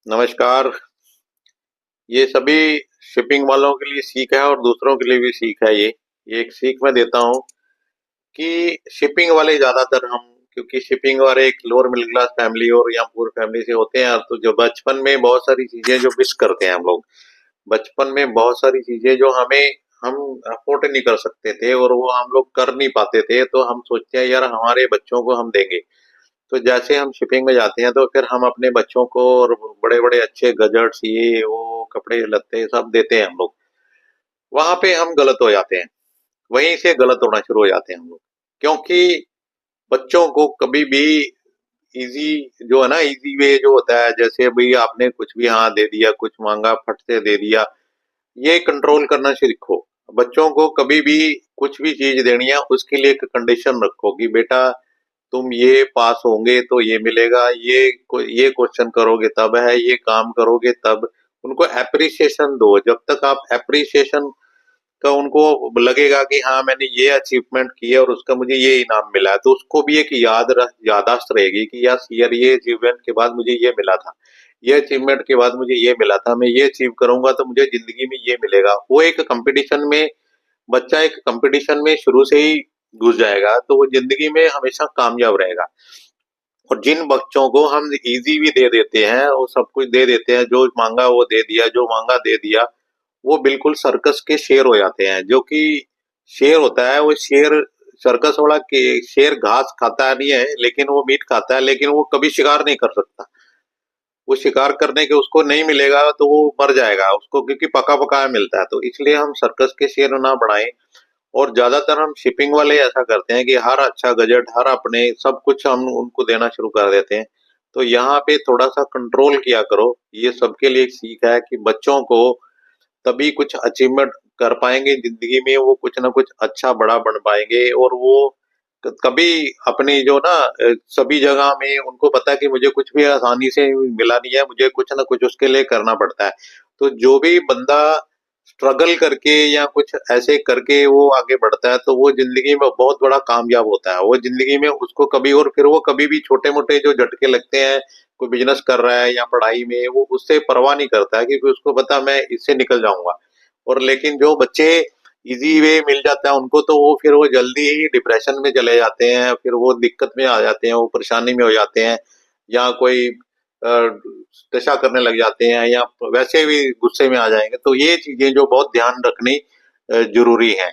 नमस्कार। ये सभी शिपिंग वालों के लिए सीख है और दूसरों के लिए भी सीख है ये एक सीख मैं देता हूँ कि शिपिंग वाले ज़्यादातर हम क्योंकि शिपिंग वाले एक लोअर मिडिल क्लास फैमिली और या पुअर फैमिली से होते हैं, तो जो बचपन में बहुत सारी चीज़ें जो मिस करते हैं हम लोग। बचपन में बहुत सारी चीज़ें जो हम अफ़ोर्ड नहीं कर सकते थे और वो हम लोग कर नहीं पाते थे, तो हम सोचते हैं यार हमारे बच्चों को हम देंगे। तो जैसे हम शिपिंग में जाते हैं तो फिर हम अपने बच्चों को और बड़े-बड़े अच्छे गजेट्स ये वो कपड़े लत्ते सब देते हैं हम लोग। वहाँ पे हम गलत हो जाते हैं। वहीं से गलत होना शुरू हो जाते हैं हम लोग। क्योंकि बच्चों को कभी भी ईज़ी जो है ना ईज़ी वे जो होता है, जैसे भई आपने कुछ भी हाँ दे दिया, कुछ माँगा फट से दे दिया, ये कंट्रोल करना सीखो। बच्चों को कभी भी कुछ भी चीज़ देनी है उसके लिए एक कंडीशन रखो कि बेटा तुम ये पास होंगे तो ये मिलेगा, ये क्वेश्चन करोगे तब है, ये काम करोगे तब। उनको एप्रिसिएशन दो, जब तक आप एप्रिसिएशन का उनको लगेगा कि हाँ, मैंने ये अचीवमेंट की है और उसका मुझे ये इनाम मिला है, तो उसको भी एक याददाश्त रहेगी कि यस यार ये अचीवमेंट के बाद मुझे ये मिला था। ये अचीवमेंट के बाद मुझे ये मिला था, मैं ये अचीव करूँगा तो मुझे ज़िंदगी में ये मिलेगा। वो एक कॉम्पिटिशन में बच्चा एक कॉम्पिटिशन में शुरू से ही घुस जाएगा, तो वो ज़िंदगी में हमेशा कामयाब रहेगा। और जिन बच्चों को हम ईज़ी भी दे देते हैं और सब कुछ दे देते हैं, जो माँगा वो दे दिया, जो माँगा दे दिया, वो बिल्कुल सर्कस के शेर हो जाते हैं। जो कि शेर होता है, वो शेर सर्कस वाला के शेर घास खाता नहीं है, लेकिन वो मीट खाता है, लेकिन वो कभी शिकार नहीं कर सकता। वो शिकार करने के उसको नहीं मिलेगा तो वो मर जाएगा, उसको क्योंकि पका-पकाया मिलता है। तो इसलिए हम सर्कस के शेर ना बनाएँ और ज़्यादातर हम शिपिंग वाले ऐसा करते हैं कि हर अच्छा गज़ट, हर अपने सब कुछ हम उनको देना शुरू कर देते हैं। तो यहाँ पे थोड़ा-सा कंट्रोल किया करो। ये सबके लिए एक सीख है कि बच्चों को तभी कुछ अचीवमेंट कर पाएँगे ज़िंदगी में, वो कुछ न कुछ अच्छा बड़ा बन पाएँगे और वो क कभी अपनी जो ना सभी जगह में उनको पता है कि मुझे कुछ भी आसानी से मिला नहीं है, मुझे कुछ न कुछ उसके लिए करना पड़ता है। तो जो भी बंदा स्ट्रगल करके या कुछ ऐसे करके वो आगे बढ़ता है, तो वो ज़िंदगी में बहुत बड़ा कामयाब होता है। वो ज़िंदगी में उसको कभी और फिर वो कभी भी छोटे-मोटे जो झटके लगते हैं, कोई बिज़नेस कर रहा है या पढ़ाई में, वो उससे परवाह नहीं करता है क्योंकि उसको पता है मैं इससे निकल जाऊँगा। और लेकिन जो बच्चे ईज़ी वे मिल जाता है उनको तो वो फिर वो जल्दी ही डिप्रेशन में चले जाते हैं, फिर वो दिक्कत में आ जाते हैं, वो परेशानी में हो जाते हैं या कोई नशा करने लग जाते हैं या वैसे भी गुस्से में आ जाएँगे। तो ये चीज़ें जो बहुत ध्यान रखनी ज़रूरी हैं।